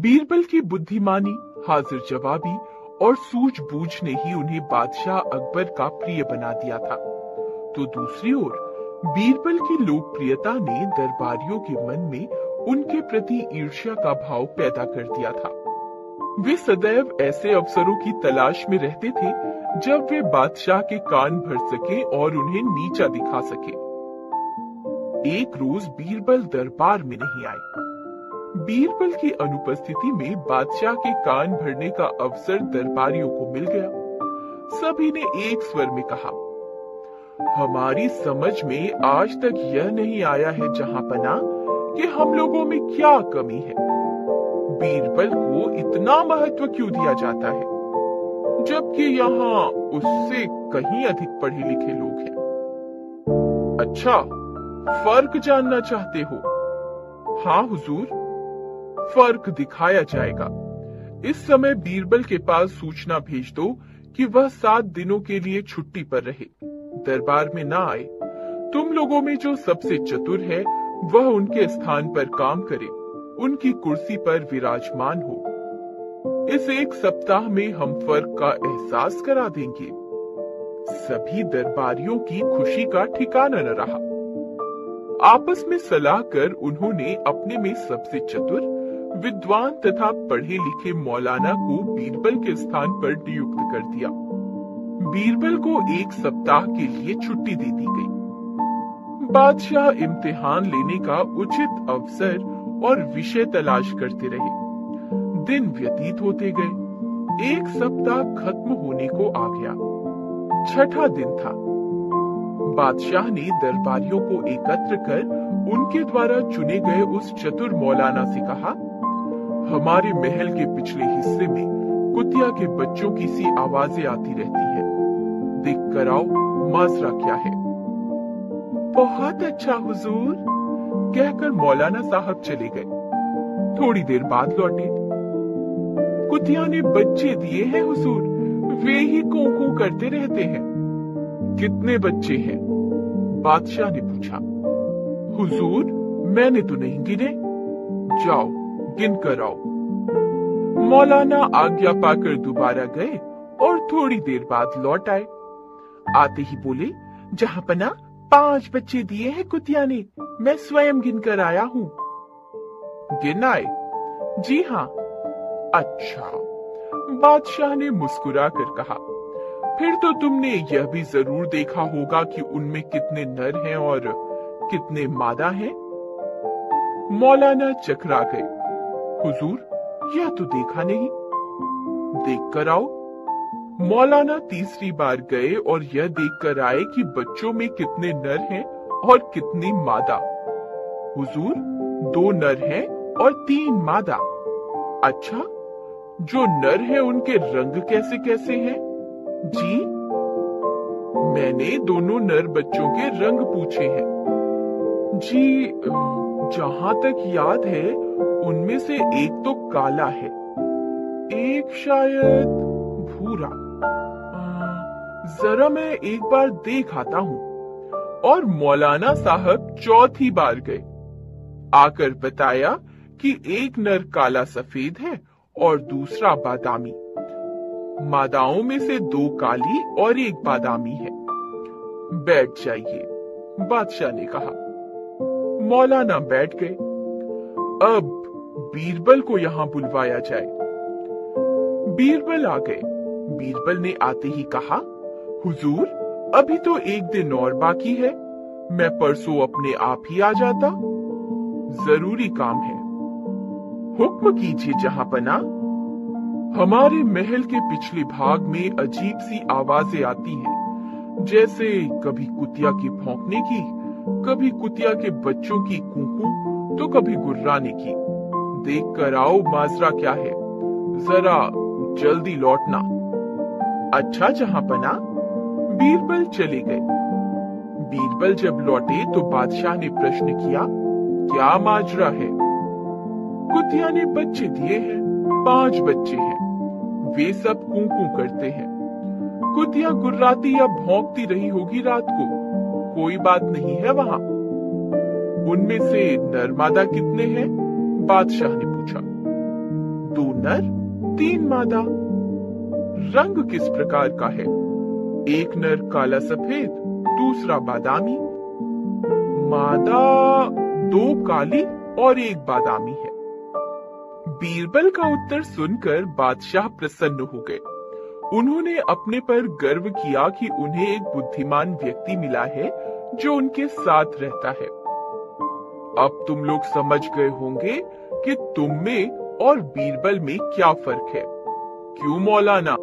बीरबल की बुद्धिमानी, हाजिर जवाबी और सूझबूझ ने ही उन्हें बादशाह अकबर का प्रिय बना दिया था। तो दूसरी ओर बीरबल की लोकप्रियता ने दरबारियों के मन में उनके प्रति ईर्ष्या का भाव पैदा कर दिया था। वे सदैव ऐसे अवसरों की तलाश में रहते थे जब वे बादशाह के कान भर सके और उन्हें नीचा दिखा सके। एक रोज बीरबल दरबार में नहीं आए। बीरबल की अनुपस्थिति में बादशाह के कान भरने का अवसर दरबारियों को मिल गया। सभी ने एक स्वर में कहा, हमारी समझ में आज तक यह नहीं आया है जहांपना कि हम लोगों में क्या कमी है। बीरबल को इतना महत्व क्यों दिया जाता है, जबकि यहाँ उससे कहीं अधिक पढ़े लिखे लोग हैं। अच्छा, फर्क जानना चाहते हो? हाँ हुजूर, फर्क दिखाया जाएगा। इस समय बीरबल के पास सूचना भेज दो कि वह 7 दिनों के लिए छुट्टी पर रहे, दरबार में ना आए। तुम लोगों में जो सबसे चतुर है वह उनके स्थान पर काम करे, उनकी कुर्सी पर विराजमान हो। इस 1 सप्ताह में हम फर्क का एहसास करा देंगे। सभी दरबारियों की खुशी का ठिकाना न रहा। आपस में सलाह कर उन्होंने अपने में सबसे चतुर, विद्वान तथा पढ़े लिखे मौलाना को बीरबल के स्थान पर नियुक्त कर दिया। बीरबल को 1 सप्ताह के लिए छुट्टी दे दी गई। बादशाह इम्तिहान लेने का उचित अवसर और विषय तलाश करते रहे। दिन व्यतीत होते गए। 1 सप्ताह खत्म होने को आ गया। 6ठा दिन था। बादशाह ने दरबारियों को एकत्र कर उनके द्वारा चुने गए उस चतुर मौलाना से कहा, हमारे महल के पिछले हिस्से में कुतिया के बच्चों की सी आवाजें आती रहती है। देख कर आओ माजरा क्या है। बहुत अच्छा हुजूर, कहकर मौलाना साहब चले गए। थोड़ी देर बाद लौटे। कुतिया ने बच्चे दिए हैं हुजूर, वे ही कू करते रहते हैं। कितने बच्चे हैं? बादशाह ने पूछा। हुजूर, मैंने तो नहीं गिने। जाओ गिन कर आओ। मौलाना आज्ञा पाकर दोबारा गए और थोड़ी देर बाद लौट आए। आते ही बोले, जहांपना 5 बच्चे दिए हैं कुतिया ने, मैं स्वयं गिन कर आया हूँ। गिन आए? जी हाँ। अच्छा, बादशाह ने मुस्कुरा कर कहा, फिर तो तुमने यह भी जरूर देखा होगा कि उनमें कितने नर हैं और कितने मादा हैं। मौलाना चकरा गए। हुजूर, यह तो देखा नहीं। देख कर आओ। मौलाना तीसरी बार गए और यह देखकर आए कि बच्चों में कितने नर हैं और कितनी मादा। हुजूर, 2 नर हैं और 3 मादा। अच्छा, जो नर हैं उनके रंग कैसे कैसे हैं? जी, मैंने दोनों नर बच्चों के रंग पूछे हैं। जी, जहां तक याद है उनमें से एक तो काला है, एक शायद भूरा। जरा मैं एक बार देख आता हूँ। और मौलाना साहब चौथी बार गए। आकर बताया कि एक नर काला सफेद है और दूसरा बादामी। मादाओं में से 2 काली और 1 बादामी है। बैठ जाइए, बादशाह ने कहा। मौलाना बैठ गए। अब बीरबल को यहाँ बुलवाया जाए। बीरबल आ गए। बीरबल ने आते ही कहा, हुजूर, अभी तो 1 दिन और बाकी है, मैं परसों अपने आप ही आ जाता। जरूरी काम है। हुक्म कीजिए जहांपना। हमारे महल के पिछले भाग में अजीब सी आवाजें आती हैं, जैसे कभी कुतिया के भौंकने की, कभी कुतिया के बच्चों की कूकू, तो कभी गुर्राने की। देख कर आओ माजरा क्या है। जरा जल्दी लौटना। अच्छा जहांपना। बीरबल चले गए। बीरबल जब लौटे तो बादशाह ने प्रश्न किया, क्या माजरा है? कुतिया ने बच्चे दिए हैं, 5 बच्चे हैं। वे सब कू करते हैं। कुतिया गुर्राती या भौंकती रही होगी रात को। कोई बात नहीं है वहाँ। उनमें से नर मादा कितने हैं? बादशाह ने पूछा। 2 नर 3 मादा। रंग किस प्रकार का है? एक नर काला सफेद, दूसरा बादामी। मादा 2 काली और 1 बादामी है। बीरबल का उत्तर सुनकर बादशाह प्रसन्न हो गए। उन्होंने अपने पर गर्व किया कि उन्हें एक बुद्धिमान व्यक्ति मिला है जो उनके साथ रहता है। अब तुम लोग समझ गए होंगे कि तुम में और बीरबल में क्या फर्क है, क्यों मौलाना?